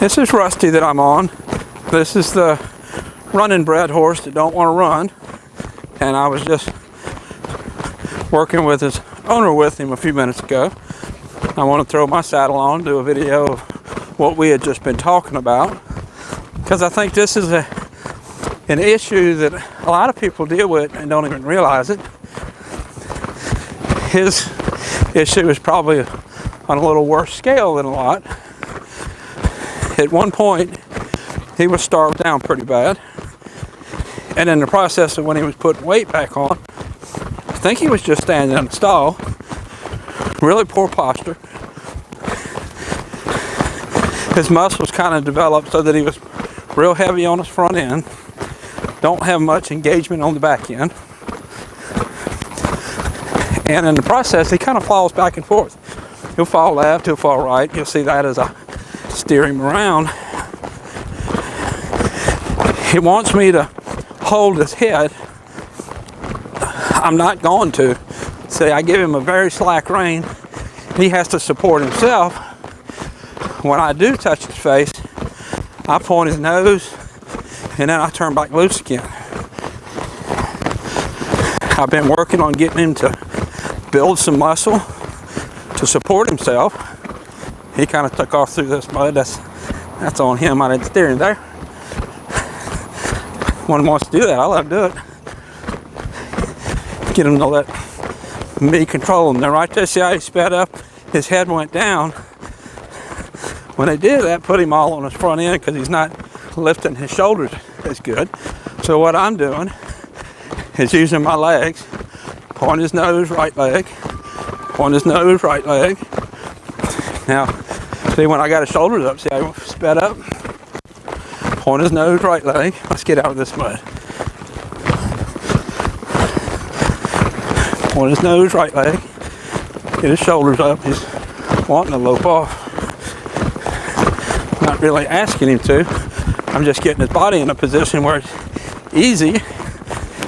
This is Rusty that I'm on. This is the running bred horse that don't want to run. And I was just working with his owner with him a few minutes ago. I want to throw my saddle on, do a video of what we had just been talking about. Because I think this is an issue that a lot of people deal with and don't even realize it. His issue is probably on a little worse scale than a lot. At one point, he was starved down pretty bad. And in the process of when he was putting weight back on, I think he was just standing in the stall. Really poor posture. His muscles kind of developed so that he was real heavy on his front end. Don't have much engagement on the back end. And in the process, he kind of falls back and forth. He'll fall left, he'll fall right. You'll see that as I steer him around. He wants me to hold his head. I'm not going to. See, I give him a very slack rein. He has to support himself. When I do touch his face, I point his nose and then I turn back loose again. I've been working on getting him to build some muscle to support himself. He kind of took off through this mud. That's on him. I didn't steer him there. When he wants to do that, I'll let him do it. Get him to let me control him. Now right there, see how he sped up? His head went down. When they did that, put him all on his front end because he's not lifting his shoulders as good. So what I'm doing is using my legs. Point his nose, right leg. Point his nose, right leg. Now, see when I got his shoulders up, see how he sped up? Point his nose, right leg. Let's get out of this mud. Point his nose, right leg. Get his shoulders up. He's wanting to lope off. Not really asking him to. I'm just getting his body in a position where it's easy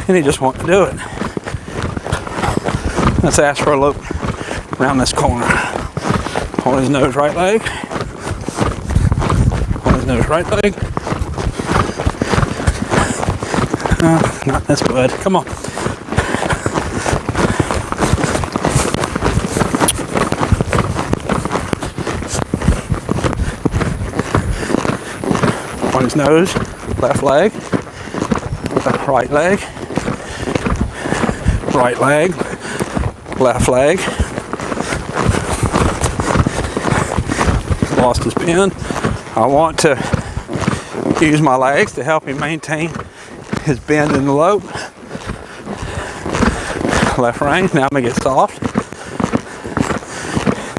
and he just wants to do it. Let's ask for a lope around this corner. Point his nose, right leg. Point his nose, right leg. Not this bud. Come on. On his nose, left leg, right leg, right leg, left leg. Lost his bend. I want to use my legs to help him maintain his bend in the lope. Left rein. Now I'm gonna get soft.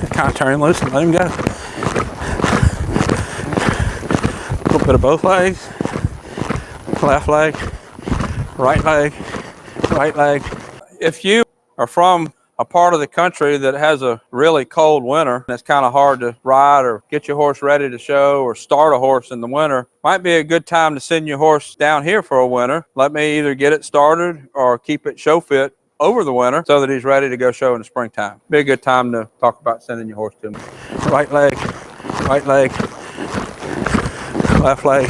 Kind of turn him loose and let him go. A little bit of both legs. Left leg, right leg, right leg. If you are from a part of the country that has a really cold winter and it's kind of hard to ride or get your horse ready to show or start a horse in the winter, might be a good time to send your horse down here for a winter. Let me either get it started or keep it show fit over the winter so that he's ready to go show in the springtime. Be a good time to talk about sending your horse to me. Right leg, left leg.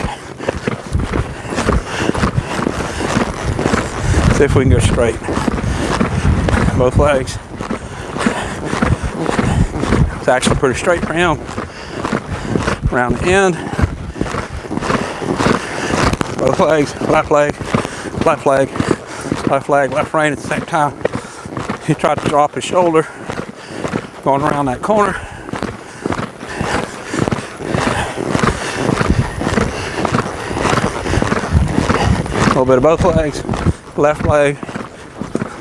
See if we can go straight. Both legs. It's actually pretty straight for him. Around the end. Both legs, left leg, left leg, left leg, left rein at the same time. He tried to drop his shoulder going around that corner. A little bit of both legs, left leg,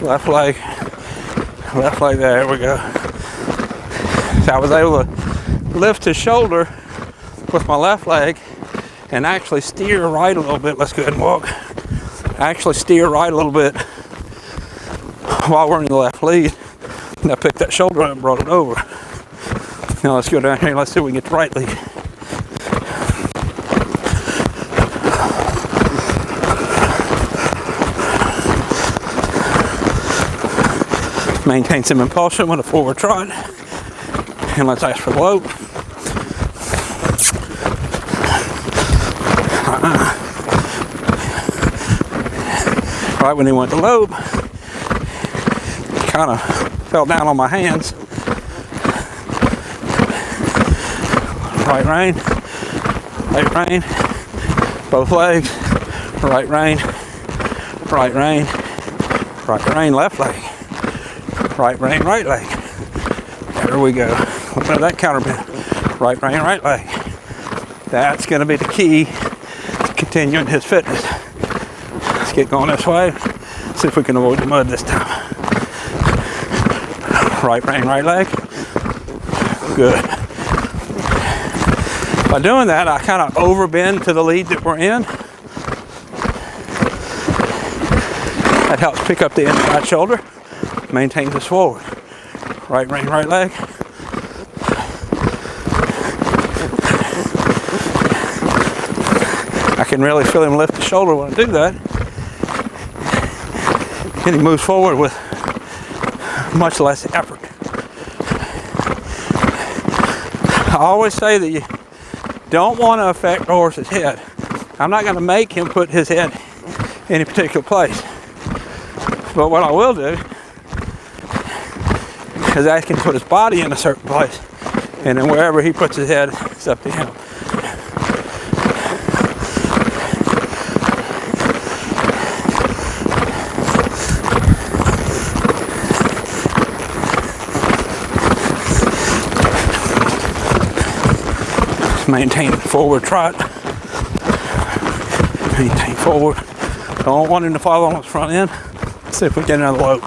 left leg, left leg. There we go. So I was able to lift his shoulder with my left leg and actually steer right a little bit. Let's go ahead and walk. Actually steer right a little bit while we're in the left lead. And I picked that shoulder up and brought it over. Now let's go down here and let's see if we can get the right lead. Maintain some impulsion with a forward trot. And let's ask for the lope. Right when he went to lope, kind of fell down on my hands. Right rein, left rein, both legs, right rein, left leg, right rein, right leg. There we go. Look at that counter bend. Right rein, right leg. That's going to be the key to continuing his fitness. Let's get going this way. See if we can avoid the mud this time. Right rein, right leg. Good. By doing that, I kind of overbend to the lead that we're in. That helps pick up the inside shoulder, maintains us forward. Right rein, right leg. I can really feel him lift the shoulder when I do that. And he moves forward with much less effort. I always say that you don't want to affect the horse's head. I'm not going to make him put his head in any particular place. But what I will do is ask him to put his body in a certain place. And then wherever he puts his head, it's up to him. Maintain forward trot. Maintain forward. Don't want him to fall on his front end. Let's see if we get another lope.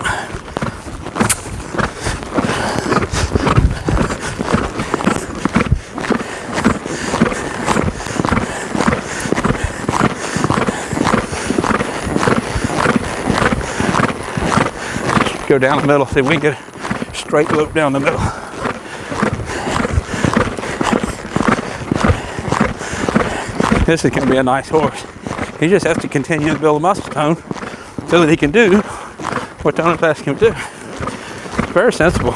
Go down the middle, see if we can get a straight loop down the middle. This is going to be a nice horse. He just has to continue to build a muscle tone so that he can do what the owners ask him to do. It's very sensible.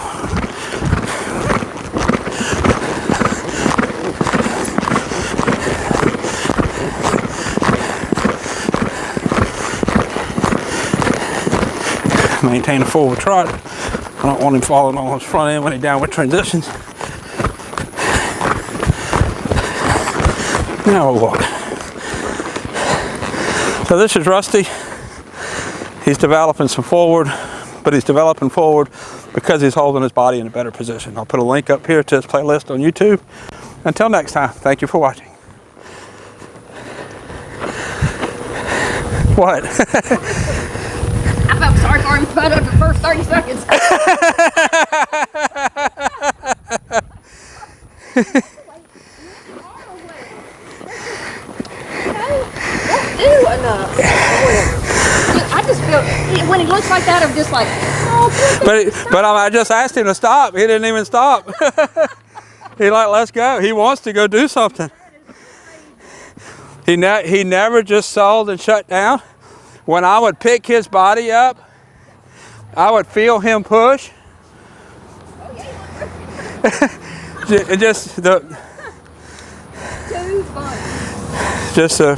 Maintain a forward trot. I don't want him falling on his front end when he's downward transitions. Now we'll walk. So this is Rusty. He's developing some forward, but he's developing forward because he's holding his body in a better position. I'll put a link up here to his playlist on YouTube. Until next time, thank you for watching. What? I felt sorry for him about the first 30 seconds. I just feel when he looks like that, I'm just like, oh. But I just asked him to stop. He didn't even stop. He like, let's go. He wants to go do something. He never just sold and shut down. When I would pick his body up, I would feel him push. Just the. Too fun. Just a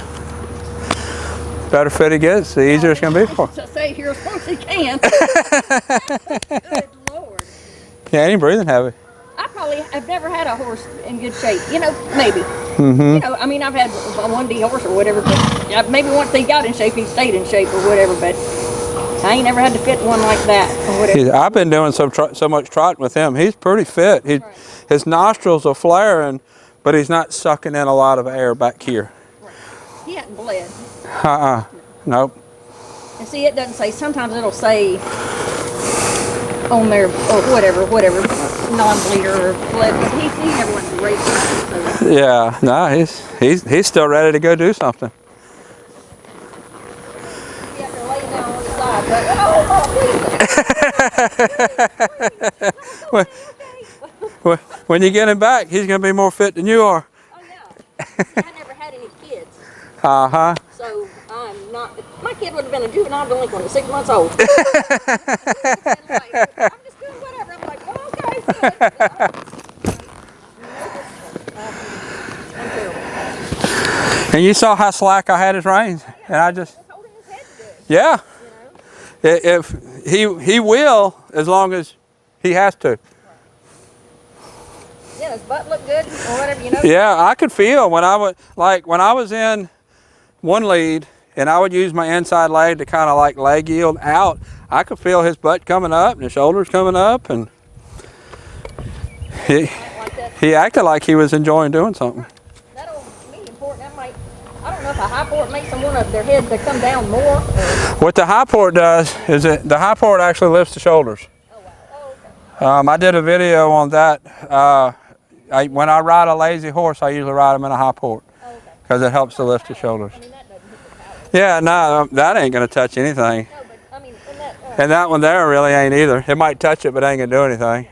better fit he gets, the easier it's going to be for him. To say here as far as he can. Good Lord. Yeah, he ain't breathing heavy. I've never had a horse in good shape. You know, maybe. Mm-hmm. You know, I mean, I've had a 1D horse or whatever, but maybe once he got in shape, he stayed in shape or whatever, but I ain't never had to fit one like that or whatever. I've been doing so much trotting with him. He's pretty fit. Right. His nostrils are flaring, but he's not sucking in a lot of air back here. Right. He hadn't bled. Nope. And see, it doesn't say, sometimes it'll say on there, or whatever, non-bleeder or bled, but he never went to race. So. Yeah, no, he's still ready to go do something. You have to lay down on the side, but, When you get him back, he's going to be more fit than you are. Oh, yeah. I never had any kids. Uh-huh. So I'm not, my kid would have been a juvenile delinquent at 6 months old. I'm just doing whatever. I'm like, well, okay. And you saw how slack I had his reins. And I just, Holding his head good. yeah. You know? If he will, as long as he has to. Yeah, his butt looked good or whatever, you know. Yeah, I could feel when I was in one lead and I would use my inside leg to kind of like leg yield out. I could feel his butt coming up and his shoulders coming up, and he acted like he was enjoying doing something. That old medium port, that might, I don't know if a high port makes them want their head to come down more. Or... What the high port does is the high port actually lifts the shoulders. Oh, wow. Oh, okay. I did a video on that. When I ride a lazy horse, I usually ride him in a high port because it helps to lift the shoulders. I mean, that doesn't hit the power. Yeah, no, that ain't going to touch anything. No, but I mean, in that, And that one there really ain't either. It might touch it, but ain't going to do anything.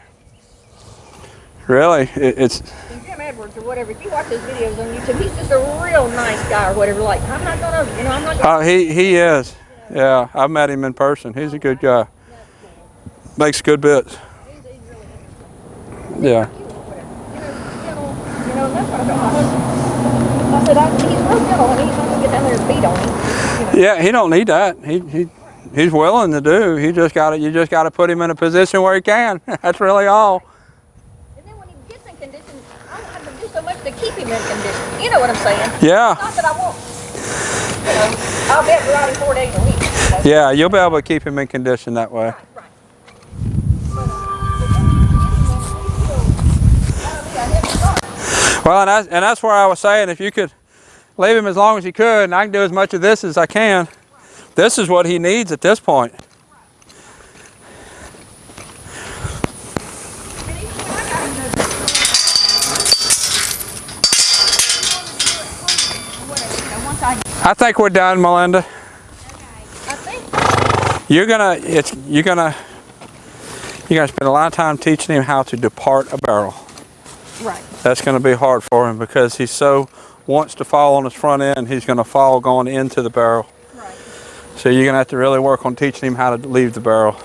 Really, it's... Jim Edwards or whatever, if you watch his videos on YouTube, he's just a real nice guy or whatever. Like, I'm not going to, I'm not going to... He is. Yeah, I've met him in person. He's a good guy. Makes good bits. He's really interesting. Yeah. You know, that's what I told my husband. I said, he's real gentle and he's not going to get down there and beat on him. You know. Yeah, he don't need that. He's willing to do. You just got to put him in a position where he can. That's really all. And then when he gets in condition, I don't have to do so much to keep him in condition. You know what I'm saying? Yeah. Not that I won't. You know, I'll be able to ride him 4 days a week. You know? Yeah, you'll be able to keep him in condition that way. Right. Well, and that's where I was saying, if you could leave him as long as you could, and I can do as much of this as I can. This is what he needs at this point. I think we're done, Melinda. I think. You're gonna spend a lot of time teaching him how to depart a barrel. Right. That's going to be hard for him because he so wants to fall on his front end, he's going to fall going into the barrel. Right. So you're going to have to really work on teaching him how to leave the barrel.